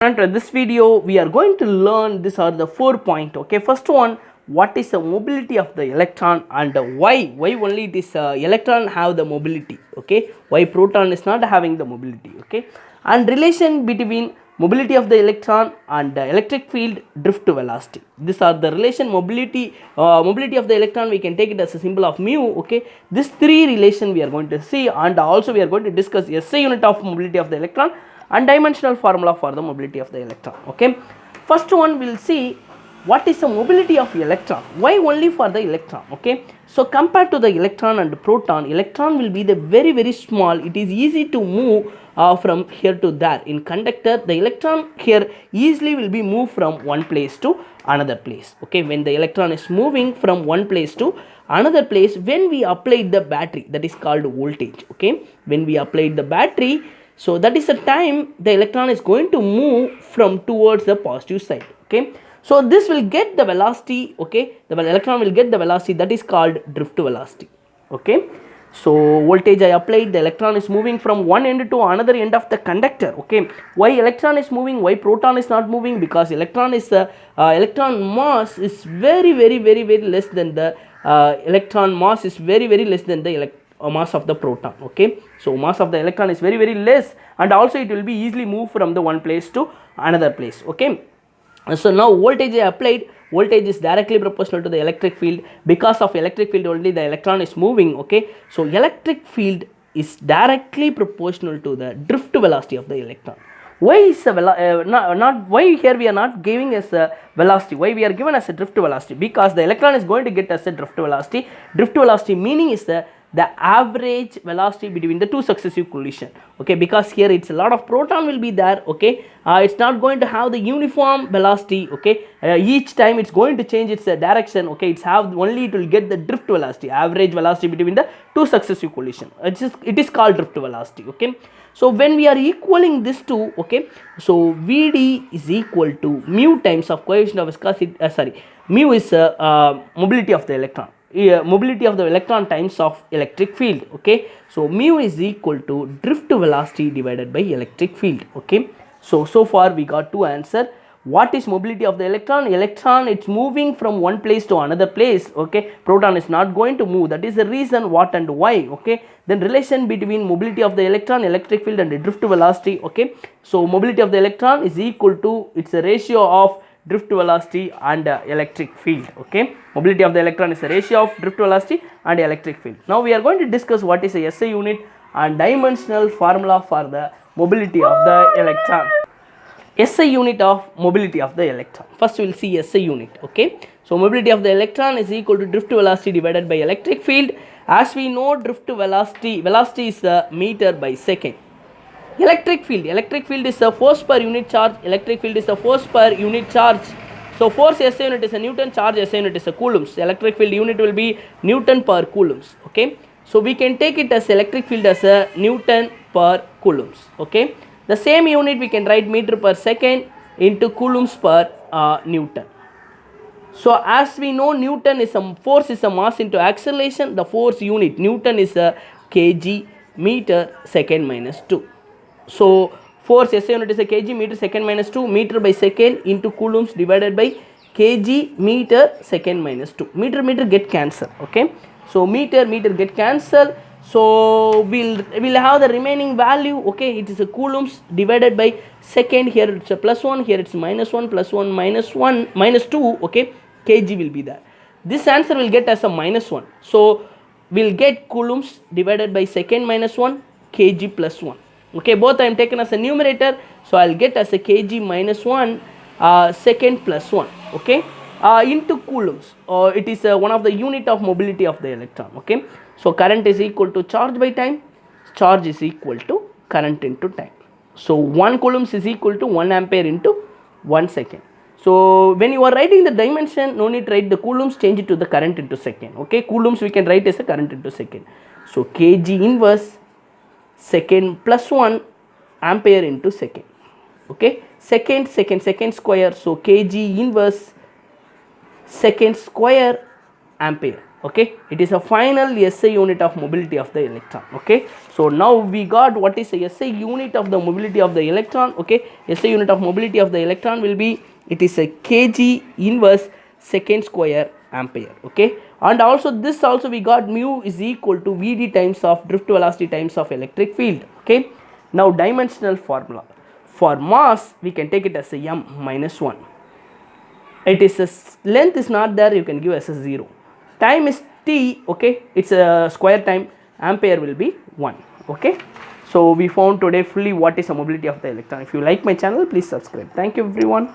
In this video we are going to learn these are the 4 points. Okay, first one, what is the mobility of the electron and why only this electron have the mobility. Okay, why proton is not having the mobility. Okay, and relation between mobility of the electron and the electric field drift velocity. These are the relation mobility of the electron. We can take it as a symbol of mu. Okay, this three relation we are going to see, and also we are going to discuss SI unit of mobility of the electron and dimensional formula for the mobility of the electron. Okay, first one we'll see what is the mobility of electron. Why only for the electron? Okay, so compared to the electron and proton, electron will be the very small. It is easy to move from here to there. In conductor, the electron here easily will be moved from one place to another place. Okay, when the electron is moving from one place to another place, when we applied the battery, that is called voltage. Okay, when we applied the battery, so that is the time the electron is going to move from towards the positive side. Okay, so this will get the velocity. Okay, the electron will get the velocity, that is called drift velocity. Okay, so voltage I applied, the electron is moving from one end to another end of the conductor. Okay, why electron is moving, why proton is not moving? Because electron mass is very less than the electron mass is very less than the mass of the proton. Okay, so mass of the electron is very less, and also it will be easily moved from the one place to another place. Okay, so now voltage I applied, voltage is directly proportional to the electric field. Because of electric field only the electron is moving. Okay, so electric field is directly proportional to the drift velocity of the electron. Why is why here we are not giving as a velocity, why we are given as a drift velocity? Because the electron is going to get as a drift velocity. Drift velocity meaning is the average velocity between the two successive collision. Okay, because here it's a lot of proton will be there. Okay, it's not going to have the uniform velocity. Okay, each time it's going to change its direction. Okay, it's have only it will get the drift velocity, average velocity between the two successive collision. It is called drift velocity. Okay, so when we are equaling this to, okay, so Vd is equal to mu times of coefficient of viscosity, mu is mobility of the electron, mobility of the electron times of electric field. Okay, so mu is equal to drift velocity divided by electric field. Okay, so far we got two answer. What is mobility of the electron? Electron it's moving from one place to another place. Okay, proton is not going to move. That is the reason what and why. Okay, then relation between mobility of the electron, electric field, and the drift velocity. Okay, so mobility of the electron is equal to, it's a ratio of drift velocity and electric field. Okay, mobility of the electron is a ratio of drift velocity and electric field. Now we are going to discuss what is a SI unit and dimensional formula for the mobility of the electron. SI unit of mobility of the electron. First we will see SI unit. Okay, so mobility of the electron is equal to drift velocity divided by electric field. As we know, drift velocity is meter by second. Electric field is a force per unit charge. Electric field is a force per unit charge. So force SI unit is a Newton, charge SI unit is a coulombs. Electric field unit will be Newton per coulombs. Okay, so we can take it as electric field as a Newton per coulombs. Okay, the same unit we can write meter per second into coulombs per Newton. So as we know, Newton is a force is a mass into acceleration. The force unit Newton is a kg meter second minus 2. So force SI unit is a kg meter second minus 2, meter by second into coulombs divided by kg meter second minus 2. Meter get cancelled. Okay, so meter get cancelled. So we'll have the remaining value. Okay, it is a coulombs divided by second. Here it's a plus 1, here it's minus 1, plus 1, minus 2. Okay, kg will be there. This answer will get as a minus 1. So we'll get coulombs divided by second minus 1, kg plus 1. Okay, both I am taken as a numerator, so I'll get as a kg minus 1 second plus 1. Okay, into coulombs. It is one of the unit of mobility of the electron. Okay, so current is equal to charge by time, charge is equal to current into time. So 1 coulombs is equal to 1 ampere into 1 second. So when you are writing the dimension, no need to write the coulombs, change it to the current into second. Okay, coulombs we can write as a current into second. So kg inverse second plus 1 ampere into second. Okay, second square, so kg inverse second square ampere. Okay, it is a final SI unit of mobility of the electron. Okay, so now we got what is the SI unit of the mobility of the electron. Okay, SI unit of mobility of the electron will be, it is a kg inverse second square ampere. Okay, and also this also we got mu is equal to Vd times of drift velocity times of electric field. Okay, now dimensional formula for mass we can take it as a m minus 1. It is a length is not there, you can give as a 0. Time is t. Okay, it's a square time, ampere will be 1. Okay, so we found today fully what is the mobility of the electron. If you like my channel, please subscribe. Thank you everyone.